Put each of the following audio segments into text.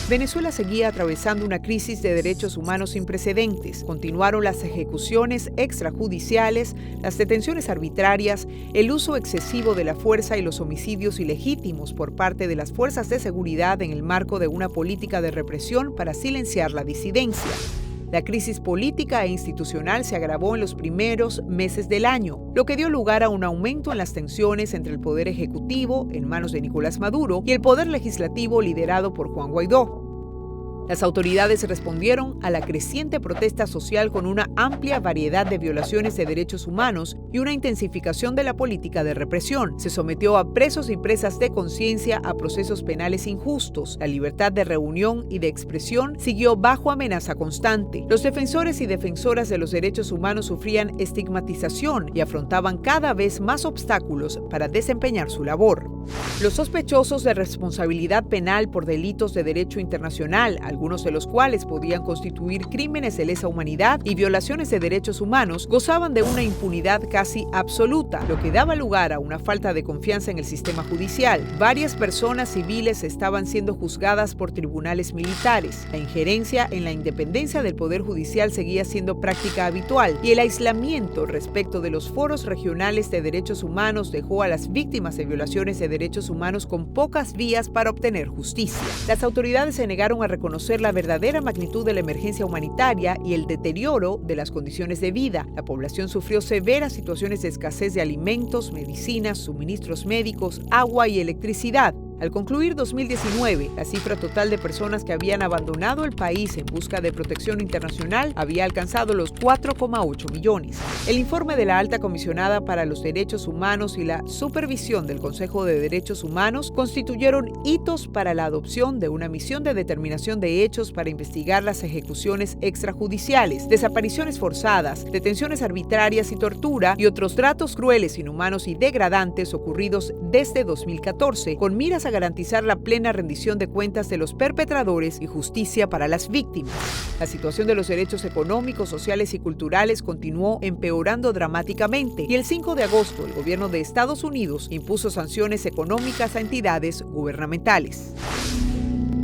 Venezuela seguía atravesando una crisis de derechos humanos sin precedentes. Continuaron las ejecuciones extrajudiciales, las detenciones arbitrarias, el uso excesivo de la fuerza y los homicidios ilegítimos por parte de las fuerzas de seguridad en el marco de una política de represión para silenciar la disidencia. La crisis política e institucional se agravó en los primeros meses del año, lo que dio lugar a un aumento en las tensiones entre el poder ejecutivo, en manos de Nicolás Maduro, y el poder legislativo liderado por Juan Guaidó. Las autoridades respondieron a la creciente protesta social con una amplia variedad de violaciones de derechos humanos y una intensificación de la política de represión. Se sometió a presos y presas de conciencia a procesos penales injustos. La libertad de reunión y de expresión siguió bajo amenaza constante. Los defensores y defensoras de los derechos humanos sufrían estigmatización y afrontaban cada vez más obstáculos para desempeñar su labor. Los sospechosos de responsabilidad penal por delitos de derecho internacional, algunos de los cuales podían constituir crímenes de lesa humanidad y violaciones de derechos humanos, gozaban de una impunidad casi absoluta, lo que daba lugar a una falta de confianza en el sistema judicial. Varias personas civiles estaban siendo juzgadas por tribunales militares. La injerencia en la independencia del Poder Judicial seguía siendo práctica habitual y el aislamiento respecto de los foros regionales de derechos humanos dejó a las víctimas de violaciones de derechos humanos con pocas vías para obtener justicia. Las autoridades se negaron a reconocer la verdadera magnitud de la emergencia humanitaria y el deterioro de las condiciones de vida. La población sufrió severas situaciones de escasez de alimentos, medicinas, suministros médicos, agua y electricidad. Al concluir 2019, la cifra total de personas que habían abandonado el país en busca de protección internacional había alcanzado los 4,8 millones. El informe de la Alta Comisionada para los Derechos Humanos y la supervisión del Consejo de Derechos Humanos constituyeron hitos para la adopción de una misión de determinación de hechos para investigar las ejecuciones extrajudiciales, desapariciones forzadas, detenciones arbitrarias y tortura y otros tratos crueles, inhumanos y degradantes ocurridos desde 2014, con miras a garantizar la plena rendición de cuentas de los perpetradores y justicia para las víctimas. La situación de los derechos económicos, sociales y culturales continuó empeorando dramáticamente y el 5 de agosto el gobierno de Estados Unidos impuso sanciones económicas a entidades gubernamentales.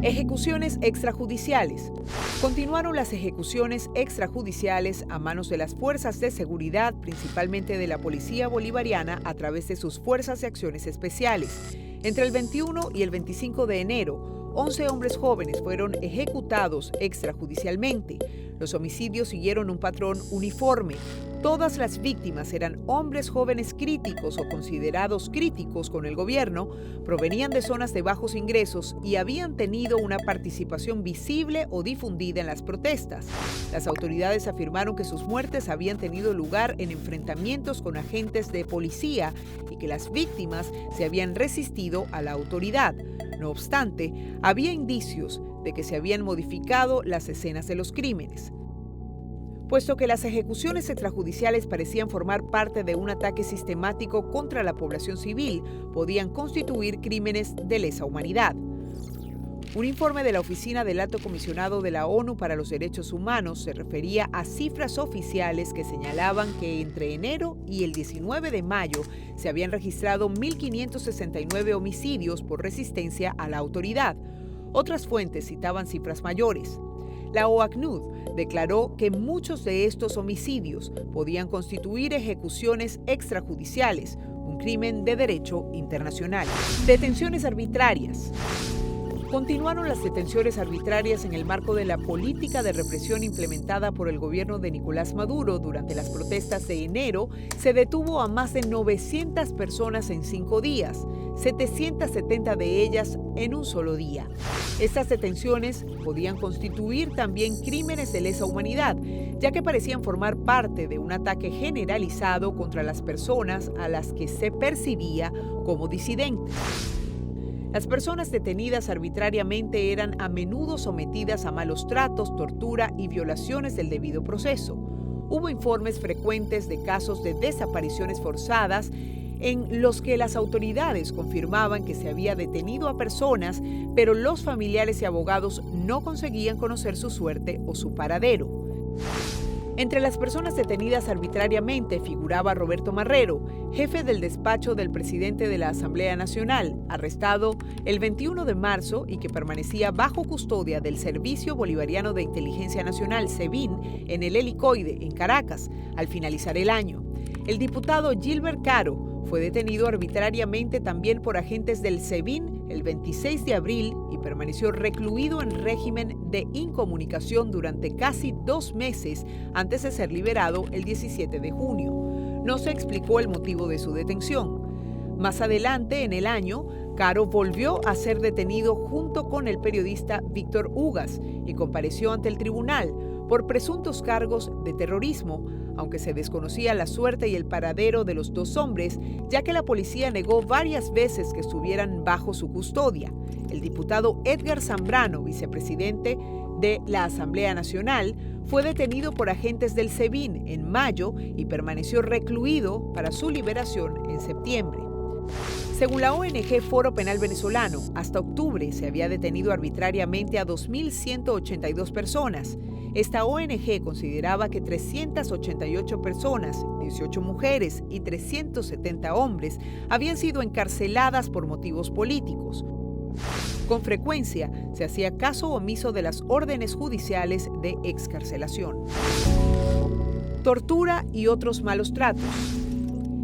Ejecuciones extrajudiciales. Continuaron las ejecuciones extrajudiciales a manos de las fuerzas de seguridad, principalmente de la Policía Bolivariana, a través de sus fuerzas de acciones especiales. Entre el 21 y el 25 de enero, 11 hombres jóvenes fueron ejecutados extrajudicialmente. Los homicidios siguieron un patrón uniforme. Todas las víctimas eran hombres jóvenes críticos o considerados críticos con el gobierno, provenían de zonas de bajos ingresos y habían tenido una participación visible o difundida en las protestas. Las autoridades afirmaron que sus muertes habían tenido lugar en enfrentamientos con agentes de policía y que las víctimas se habían resistido a la autoridad. No obstante, había indicios de que se habían modificado las escenas de los crímenes. Puesto que las ejecuciones extrajudiciales parecían formar parte de un ataque sistemático contra la población civil, podían constituir crímenes de lesa humanidad. Un informe de la Oficina del Alto Comisionado de la ONU para los Derechos Humanos se refería a cifras oficiales que señalaban que entre enero y el 19 de mayo se habían registrado 1.569 homicidios por resistencia a la autoridad. Otras fuentes citaban cifras mayores. La OACNUD declaró que muchos de estos homicidios podían constituir ejecuciones extrajudiciales, un crimen de derecho internacional. Detenciones arbitrarias. Continuaron las detenciones arbitrarias en el marco de la política de represión implementada por el gobierno de Nicolás Maduro. Durante las protestas de enero, se detuvo a más de 900 personas en 5 días, 770 de ellas en un solo día. Estas detenciones podían constituir también crímenes de lesa humanidad, ya que parecían formar parte de un ataque generalizado contra las personas a las que se percibía como disidentes. Las personas detenidas arbitrariamente eran a menudo sometidas a malos tratos, tortura y violaciones del debido proceso. Hubo informes frecuentes de casos de desapariciones forzadas en los que las autoridades confirmaban que se había detenido a personas, pero los familiares y abogados no conseguían conocer su suerte o su paradero. Entre las personas detenidas arbitrariamente figuraba Roberto Marrero, jefe del despacho del presidente de la Asamblea Nacional, arrestado el 21 de marzo y que permanecía bajo custodia del Servicio Bolivariano de Inteligencia Nacional, SEBIN, en el Helicoide, en Caracas, al finalizar el año. El diputado Gilbert Caro fue detenido arbitrariamente también por agentes del SEBIN el 26 de abril y permaneció recluido en régimen de incomunicación durante casi 2 meses antes de ser liberado el 17 de junio. No se explicó el motivo de su detención. Más adelante en el año, Caro volvió a ser detenido junto con el periodista Víctor Ugas y compareció ante el tribunal por presuntos cargos de terrorismo, aunque se desconocía la suerte y el paradero de los 2 hombres, ya que la policía negó varias veces que estuvieran bajo su custodia. El diputado Edgar Zambrano, vicepresidente de la Asamblea Nacional, fue detenido por agentes del SEBIN en mayo y permaneció recluido para su liberación en septiembre. Según la ONG Foro Penal Venezolano, hasta octubre se había detenido arbitrariamente a 2.182 personas. Esta ONG consideraba que 388 personas, 18 mujeres y 370 hombres, habían sido encarceladas por motivos políticos. Con frecuencia se hacía caso omiso de las órdenes judiciales de excarcelación. Tortura y otros malos tratos.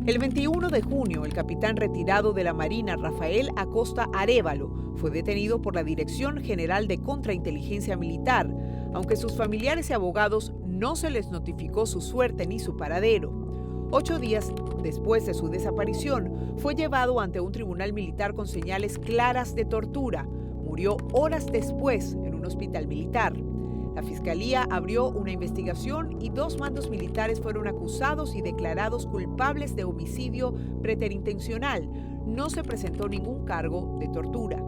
El 21 de junio, el capitán retirado de la Marina, Rafael Acosta Arévalo, fue detenido por la Dirección General de Contrainteligencia Militar, aunque sus familiares y abogados no se les notificó su suerte ni su paradero. 8 días después de su desaparición, fue llevado ante un tribunal militar con señales claras de tortura. Murió horas después en un hospital militar. La Fiscalía abrió una investigación y 2 mandos militares fueron acusados y declarados culpables de homicidio preterintencional. No se presentó ningún cargo de tortura.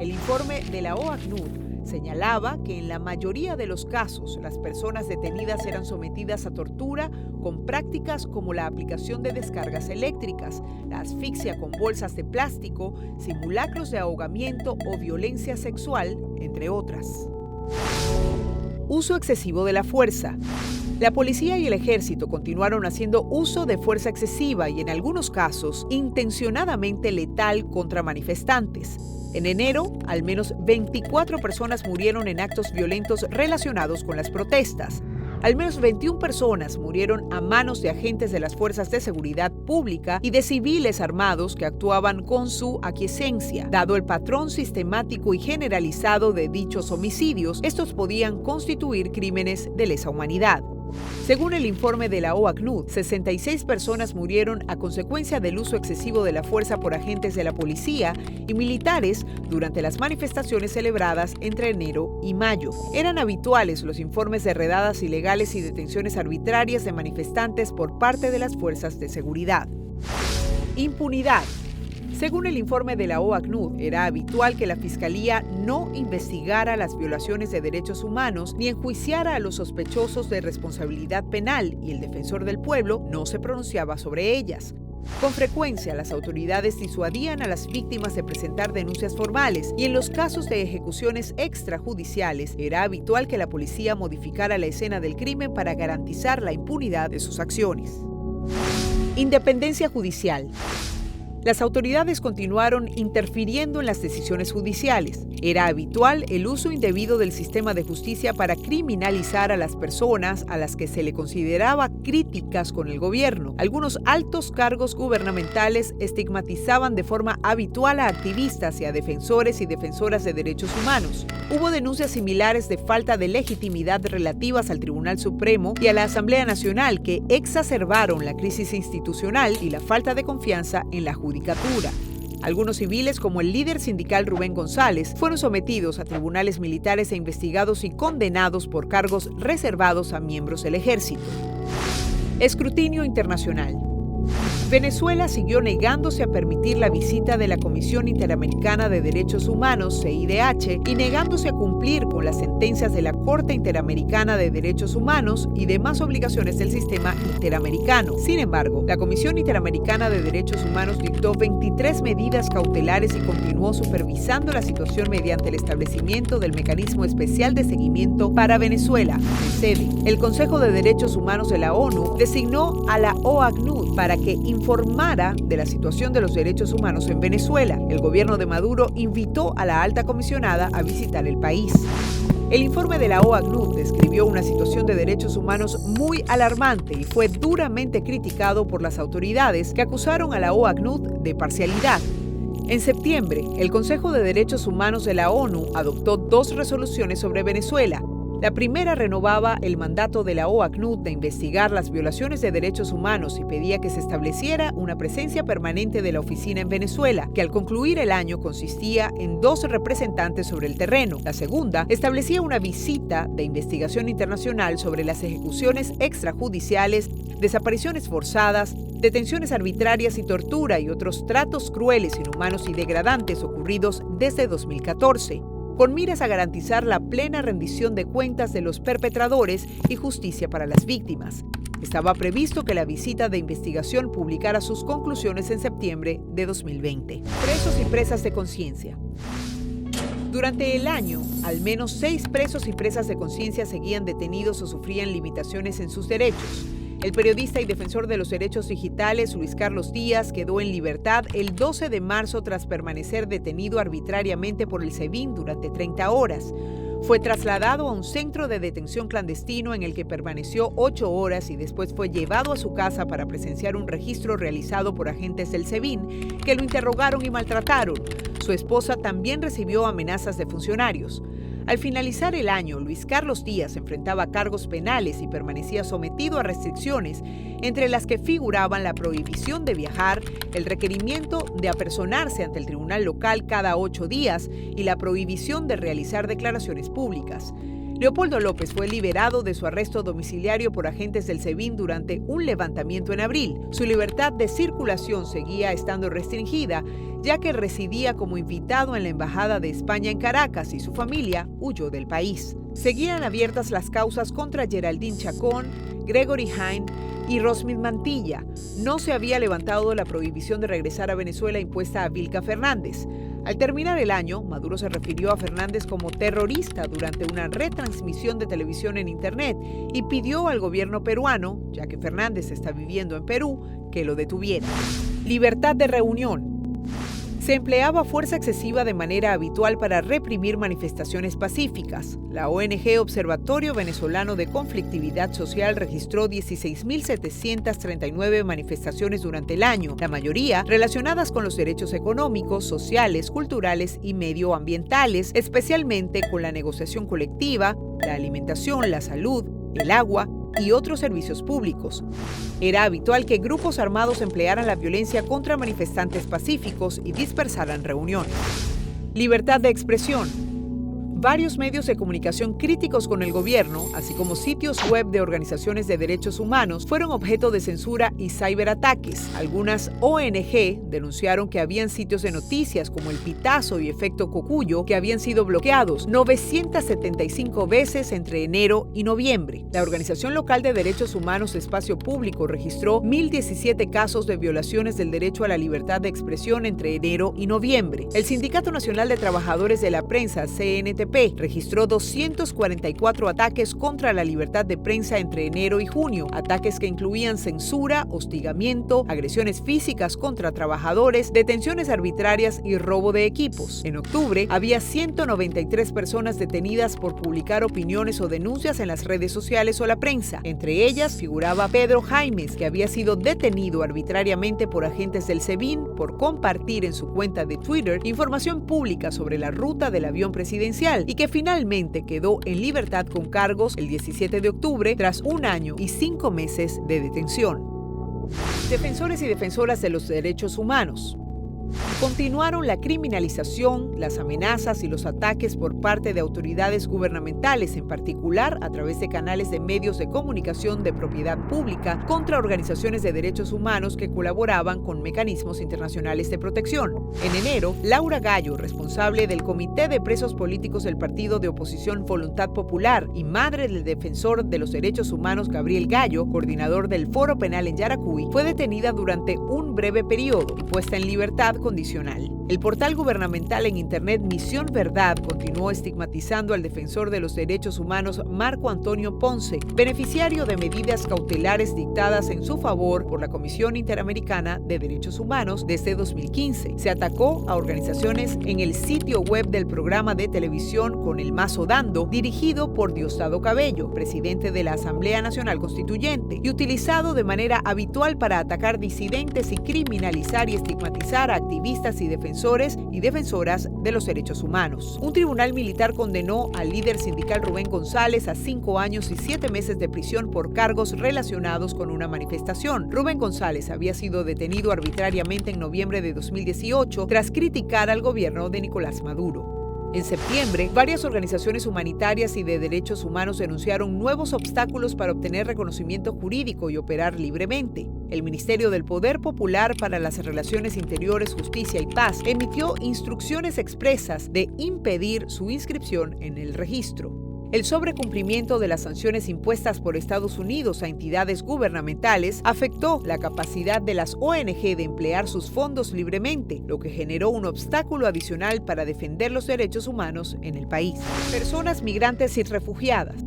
El informe de la OACNUR señalaba que en la mayoría de los casos las personas detenidas eran sometidas a tortura con prácticas como la aplicación de descargas eléctricas, la asfixia con bolsas de plástico, simulacros de ahogamiento o violencia sexual, entre otras. Uso excesivo de la fuerza. La policía y el ejército continuaron haciendo uso de fuerza excesiva y en algunos casos intencionadamente letal contra manifestantes. En enero, al menos 24 personas murieron en actos violentos relacionados con las protestas. Al menos 21 personas murieron a manos de agentes de las fuerzas de seguridad pública y de civiles armados que actuaban con su aquiescencia. Dado el patrón sistemático y generalizado de dichos homicidios, estos podían constituir crímenes de lesa humanidad. Según el informe de la OACNUR, 66 personas murieron a consecuencia del uso excesivo de la fuerza por agentes de la policía y militares durante las manifestaciones celebradas entre enero y mayo. Eran habituales los informes de redadas ilegales y detenciones arbitrarias de manifestantes por parte de las fuerzas de seguridad. Impunidad. Según el informe de la OACNUR, era habitual que la Fiscalía no investigara las violaciones de derechos humanos ni enjuiciara a los sospechosos de responsabilidad penal y el defensor del pueblo no se pronunciaba sobre ellas. Con frecuencia, las autoridades disuadían a las víctimas de presentar denuncias formales y en los casos de ejecuciones extrajudiciales era habitual que la policía modificara la escena del crimen para garantizar la impunidad de sus acciones. Independencia judicial. Las autoridades continuaron interfiriendo en las decisiones judiciales. Era habitual el uso indebido del sistema de justicia para criminalizar a las personas a las que se le consideraba críticas con el gobierno. Algunos altos cargos gubernamentales estigmatizaban de forma habitual a activistas y a defensores y defensoras de derechos humanos. Hubo denuncias similares de falta de legitimidad relativas al Tribunal Supremo y a la Asamblea Nacional que exacerbaron la crisis institucional y la falta de confianza en la judicatura. Algunos civiles, como el líder sindical Rubén González, fueron sometidos a tribunales militares e investigados y condenados por cargos reservados a miembros del ejército. Escrutinio internacional. Venezuela siguió negándose a permitir la visita de la Comisión Interamericana de Derechos Humanos, CIDH, y negándose a cumplir con las sentencias de la Corte Interamericana de Derechos Humanos y demás obligaciones del sistema interamericano. Sin embargo, la Comisión Interamericana de Derechos Humanos dictó 23 medidas cautelares y continuó supervisando la situación mediante el establecimiento del Mecanismo Especial de Seguimiento para Venezuela, MESEVE. El Consejo de Derechos Humanos de la ONU designó a la OACNUD para que informara de la situación de los derechos humanos en Venezuela. El gobierno de Maduro invitó a la alta comisionada a visitar el país. El informe de la OACNUD describió una situación de derechos humanos muy alarmante y fue duramente criticado por las autoridades que acusaron a la OACNUD de parcialidad. En septiembre, el Consejo de Derechos Humanos de la ONU adoptó 2 resoluciones sobre Venezuela. La primera renovaba el mandato de la OACNUD de investigar las violaciones de derechos humanos y pedía que se estableciera una presencia permanente de la oficina en Venezuela, que al concluir el año consistía en 2 representantes sobre el terreno. La segunda establecía una visita de investigación internacional sobre las ejecuciones extrajudiciales, desapariciones forzadas, detenciones arbitrarias y tortura y otros tratos crueles, inhumanos y degradantes ocurridos desde 2014. Con miras a garantizar la plena rendición de cuentas de los perpetradores y justicia para las víctimas. Estaba previsto que la visita de investigación publicara sus conclusiones en septiembre de 2020. Presos y presas de conciencia. Durante el año, al menos 6 presos y presas de conciencia seguían detenidos o sufrían limitaciones en sus derechos. El periodista y defensor de los derechos digitales, Luis Carlos Díaz, quedó en libertad el 12 de marzo tras permanecer detenido arbitrariamente por el SEBIN durante 30 horas. Fue trasladado a un centro de detención clandestino en el que permaneció 8 horas y después fue llevado a su casa para presenciar un registro realizado por agentes del SEBIN que lo interrogaron y maltrataron. Su esposa también recibió amenazas de funcionarios. Al finalizar el año, Luis Carlos Díaz enfrentaba cargos penales y permanecía sometido a restricciones, entre las que figuraban la prohibición de viajar, el requerimiento de apersonarse ante el tribunal local cada 8 días y la prohibición de realizar declaraciones públicas. Leopoldo López fue liberado de su arresto domiciliario por agentes del SEBIN durante un levantamiento en abril. Su libertad de circulación seguía estando restringida, ya que residía como invitado en la Embajada de España en Caracas y su familia huyó del país. Seguían abiertas las causas contra Geraldine Chacón, Gregory Hain y Rosmith Mantilla. No se había levantado la prohibición de regresar a Venezuela impuesta a Vilca Fernández. Al terminar el año, Maduro se refirió a Fernández como terrorista durante una retransmisión de televisión en Internet y pidió al gobierno peruano, ya que Fernández está viviendo en Perú, que lo detuviera. Libertad de reunión. Se empleaba fuerza excesiva de manera habitual para reprimir manifestaciones pacíficas. La ONG Observatorio Venezolano de Conflictividad Social registró 16.739 manifestaciones durante el año, la mayoría relacionadas con los derechos económicos, sociales, culturales y medioambientales, especialmente con la negociación colectiva, la alimentación, la salud, el agua y otros servicios públicos. Era habitual que grupos armados emplearan la violencia contra manifestantes pacíficos y dispersaran reuniones. Libertad de expresión. Varios medios de comunicación críticos con el gobierno, así como sitios web de organizaciones de derechos humanos, fueron objeto de censura y ciberataques. Algunas ONG denunciaron que habían sitios de noticias como El Pitazo y Efecto Cocuyo que habían sido bloqueados 975 veces entre enero y noviembre. La Organización Local de Derechos Humanos de Espacio Público registró 1.017 casos de violaciones del derecho a la libertad de expresión entre enero y noviembre. El Sindicato Nacional de Trabajadores de la Prensa, CNTP, registró 244 ataques contra la libertad de prensa entre enero y junio, ataques que incluían censura, hostigamiento, agresiones físicas contra trabajadores, detenciones arbitrarias y robo de equipos. En octubre, había 193 personas detenidas por publicar opiniones o denuncias en las redes sociales o la prensa. Entre ellas figuraba Pedro Jaimes, que había sido detenido arbitrariamente por agentes del SEBIN por compartir en su cuenta de Twitter información pública sobre la ruta del avión presidencial y que finalmente quedó en libertad con cargos el 17 de octubre tras 1 año y 5 meses de detención. Defensores y defensoras de los derechos humanos. Continuaron la criminalización, las amenazas y los ataques por parte de autoridades gubernamentales, en particular a través de canales de medios de comunicación de propiedad pública, contra organizaciones de derechos humanos que colaboraban con mecanismos internacionales de protección. En enero, Laura Gallo, responsable del Comité de Presos Políticos del partido de oposición Voluntad Popular y madre del defensor de los derechos humanos Gabriel Gallo, coordinador del Foro Penal en Yaracuy, fue detenida durante un breve periodo y puesta en libertad condicional. El portal gubernamental en Internet Misión Verdad continuó estigmatizando al defensor de los derechos humanos Marco Antonio Ponce, beneficiario de medidas cautelares dictadas en su favor por la Comisión Interamericana de Derechos Humanos desde 2015. Se atacó a organizaciones en el sitio web del programa de televisión Con el Mazo Dando, dirigido por Diosdado Cabello, presidente de la Asamblea Nacional Constituyente, y utilizado de manera habitual para atacar disidentes y criminalizar y estigmatizar a activistas y defensores y defensoras de los derechos humanos. Un tribunal militar condenó al líder sindical Rubén González a 5 años y 7 meses de prisión por cargos relacionados con una manifestación. Rubén González había sido detenido arbitrariamente en noviembre de 2018 tras criticar al gobierno de Nicolás Maduro. En septiembre, varias organizaciones humanitarias y de derechos humanos denunciaron nuevos obstáculos para obtener reconocimiento jurídico y operar libremente. El Ministerio del Poder Popular para las Relaciones Interiores, Justicia y Paz emitió instrucciones expresas de impedir su inscripción en el registro. El sobrecumplimiento de las sanciones impuestas por Estados Unidos a entidades gubernamentales afectó la capacidad de las ONG de emplear sus fondos libremente, lo que generó un obstáculo adicional para defender los derechos humanos en el país. Personas migrantes y refugiadas.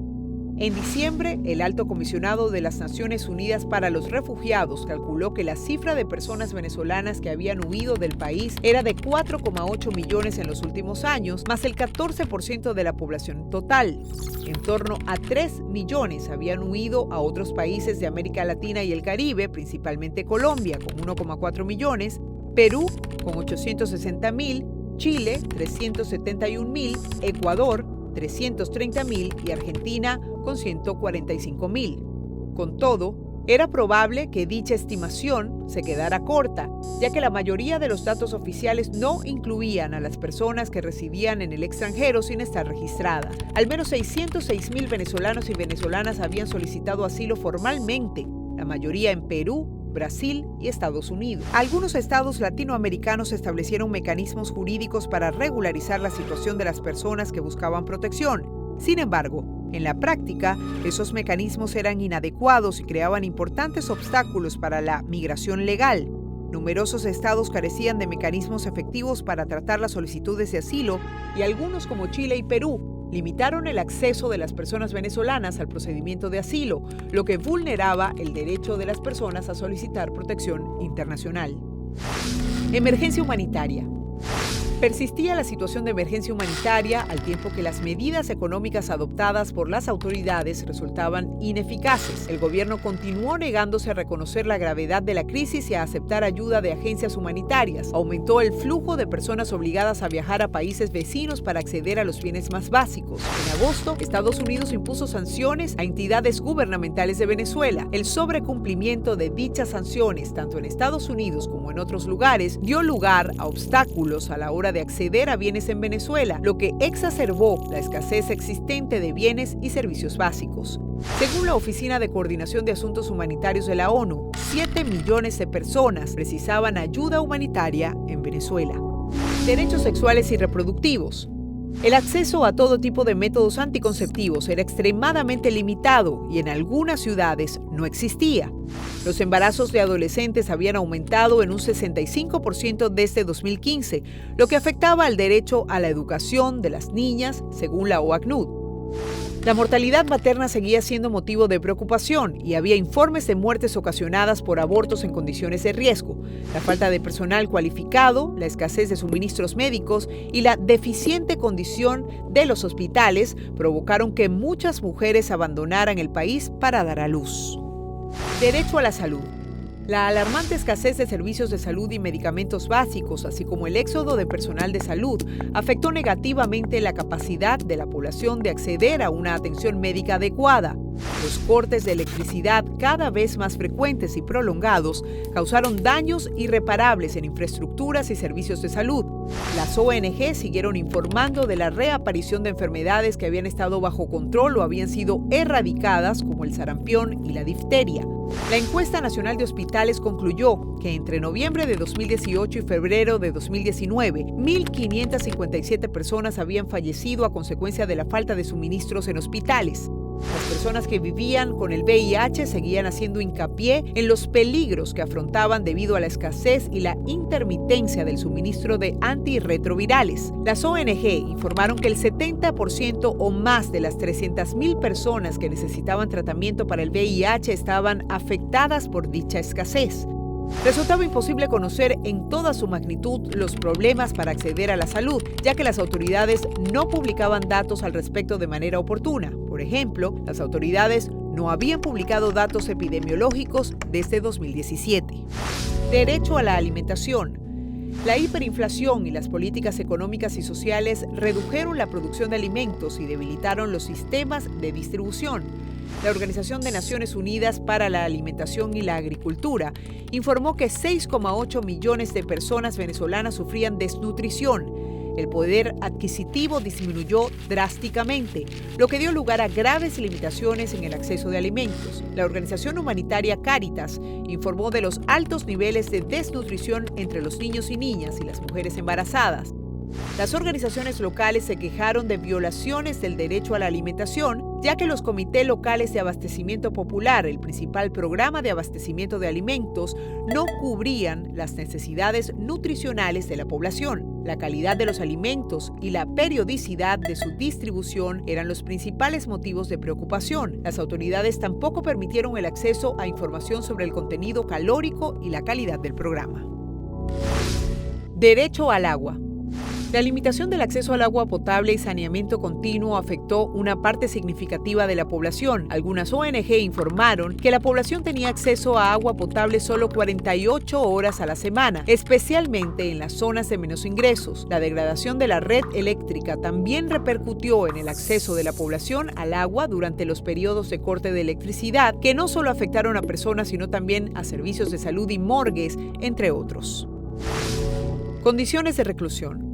En diciembre, el Alto Comisionado de las Naciones Unidas para los Refugiados calculó que la cifra de personas venezolanas que habían huido del país era de 4,8 millones en los últimos años, más el 14% de la población total. En torno a 3 millones habían huido a otros países de América Latina y el Caribe, principalmente Colombia, con 1,4 millones, Perú, con 860.000, Chile, 371.000, Ecuador, 330.000 y Argentina con 145.000. Con todo, era probable que dicha estimación se quedara corta, ya que la mayoría de los datos oficiales no incluían a las personas que residían en el extranjero sin estar registradas. Al menos 606.000 venezolanos y venezolanas habían solicitado asilo formalmente, la mayoría en Perú, Brasil y Estados Unidos. Algunos estados latinoamericanos establecieron mecanismos jurídicos para regularizar la situación de las personas que buscaban protección. Sin embargo, en la práctica, esos mecanismos eran inadecuados y creaban importantes obstáculos para la migración legal. Numerosos estados carecían de mecanismos efectivos para tratar las solicitudes de asilo y algunos, como Chile y Perú, limitaron el acceso de las personas venezolanas al procedimiento de asilo, lo que vulneraba el derecho de las personas a solicitar protección internacional. Emergencia humanitaria. Persistía la situación de emergencia humanitaria al tiempo que las medidas económicas adoptadas por las autoridades resultaban ineficaces. El gobierno continuó negándose a reconocer la gravedad de la crisis y a aceptar ayuda de agencias humanitarias. Aumentó el flujo de personas obligadas a viajar a países vecinos para acceder a los bienes más básicos. En agosto, Estados Unidos impuso sanciones a entidades gubernamentales de Venezuela. El sobrecumplimiento de dichas sanciones, tanto en Estados Unidos como en otros lugares, dio lugar a obstáculos a la hora de acceder a bienes en Venezuela, lo que exacerbó la escasez existente de bienes y servicios básicos. Según la Oficina de Coordinación de Asuntos Humanitarios de la ONU, 7 millones de personas precisaban ayuda humanitaria en Venezuela. Derechos sexuales y reproductivos. El acceso a todo tipo de métodos anticonceptivos era extremadamente limitado y en algunas ciudades no existía. Los embarazos de adolescentes habían aumentado en un 65% desde 2015, lo que afectaba al derecho a la educación de las niñas, según la OACNUD. La mortalidad materna seguía siendo motivo de preocupación y había informes de muertes ocasionadas por abortos en condiciones de riesgo. La falta de personal cualificado, la escasez de suministros médicos y la deficiente condición de los hospitales provocaron que muchas mujeres abandonaran el país para dar a luz. Derecho a la salud. La alarmante escasez de servicios de salud y medicamentos básicos, así como el éxodo de personal de salud, afectó negativamente la capacidad de la población de acceder a una atención médica adecuada. Los cortes de electricidad, cada vez más frecuentes y prolongados, causaron daños irreparables en infraestructuras y servicios de salud. Las ONG siguieron informando de la reaparición de enfermedades que habían estado bajo control o habían sido erradicadas, como el sarampión y la difteria. La encuesta nacional de hospitales concluyó que entre noviembre de 2018 y febrero de 2019, 1.557 personas habían fallecido a consecuencia de la falta de suministros en hospitales. Las personas que vivían con el VIH seguían haciendo hincapié en los peligros que afrontaban debido a la escasez y la intermitencia del suministro de antirretrovirales. Las ONG informaron que el 70% o más de las 300.000 personas que necesitaban tratamiento para el VIH estaban afectadas por dicha escasez. Resultaba imposible conocer en toda su magnitud los problemas para acceder a la salud, ya que las autoridades no publicaban datos al respecto de manera oportuna. Por ejemplo, las autoridades no habían publicado datos epidemiológicos desde 2017. Derecho a la alimentación. La hiperinflación y las políticas económicas y sociales redujeron la producción de alimentos y debilitaron los sistemas de distribución. La Organización de Naciones Unidas para la Alimentación y la Agricultura informó que 6,8 millones de personas venezolanas sufrían desnutrición. El poder adquisitivo disminuyó drásticamente, lo que dio lugar a graves limitaciones en el acceso de alimentos. La organización humanitaria Cáritas informó de los altos niveles de desnutrición entre los niños y niñas y las mujeres embarazadas. Las organizaciones locales se quejaron de violaciones del derecho a la alimentación, ya que los comités locales de abastecimiento popular, el principal programa de abastecimiento de alimentos, no cubrían las necesidades nutricionales de la población. La calidad de los alimentos y la periodicidad de su distribución eran los principales motivos de preocupación. Las autoridades tampoco permitieron el acceso a información sobre el contenido calórico y la calidad del programa. Derecho al agua. La limitación del acceso al agua potable y saneamiento continuo afectó una parte significativa de la población. Algunas ONG informaron que la población tenía acceso a agua potable solo 48 horas a la semana, especialmente en las zonas de menos ingresos. La degradación de la red eléctrica también repercutió en el acceso de la población al agua durante los periodos de corte de electricidad, que no solo afectaron a personas, sino también a servicios de salud y morgues, entre otros. Condiciones de reclusión.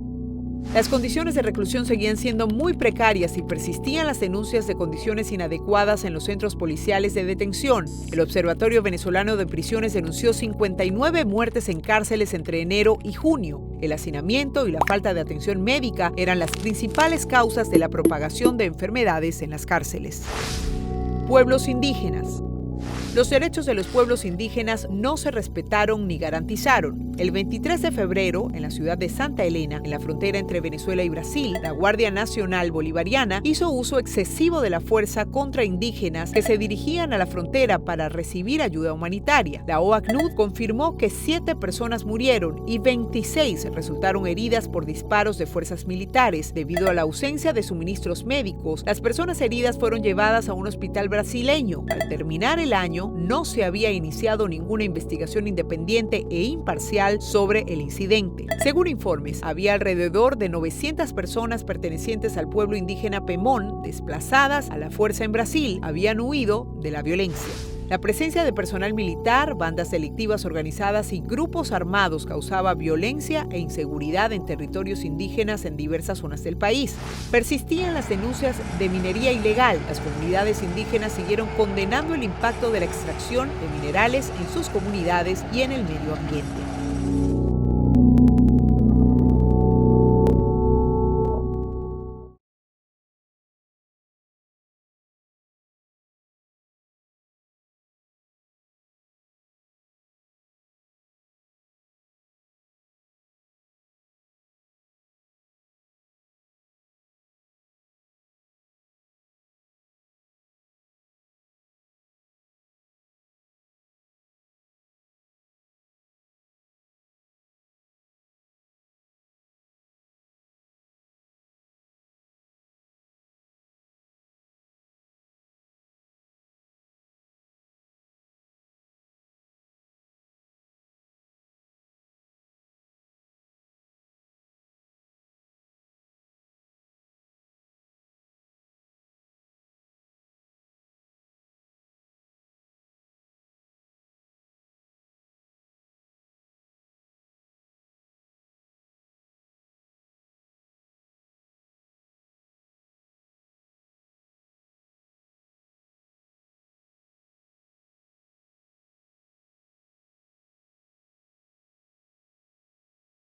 Las condiciones de reclusión seguían siendo muy precarias y persistían las denuncias de condiciones inadecuadas en los centros policiales de detención. El Observatorio Venezolano de Prisiones denunció 59 muertes en cárceles entre enero y junio. El hacinamiento y la falta de atención médica eran las principales causas de la propagación de enfermedades en las cárceles. Pueblos indígenas. Los derechos de los pueblos indígenas no se respetaron ni garantizaron. El 23 de febrero, en la ciudad de Santa Elena, en la frontera entre Venezuela y Brasil, la Guardia Nacional Bolivariana hizo uso excesivo de la fuerza contra indígenas que se dirigían a la frontera para recibir ayuda humanitaria. La OACNUD confirmó que 7 personas murieron y 26 resultaron heridas por disparos de fuerzas militares. Debido a la ausencia de suministros médicos, las personas heridas fueron llevadas a un hospital brasileño. Al terminar el año, no se había iniciado ninguna investigación independiente e imparcial sobre el incidente. Según informes, había alrededor de 900 personas pertenecientes al pueblo indígena Pemón desplazadas a la fuerza en Brasil. Habían huido de la violencia. La presencia de personal militar, bandas delictivas organizadas y grupos armados causaba violencia e inseguridad en territorios indígenas en diversas zonas del país. Persistían las denuncias de minería ilegal. Las comunidades indígenas siguieron condenando el impacto de la extracción de minerales en sus comunidades y en el medio ambiente.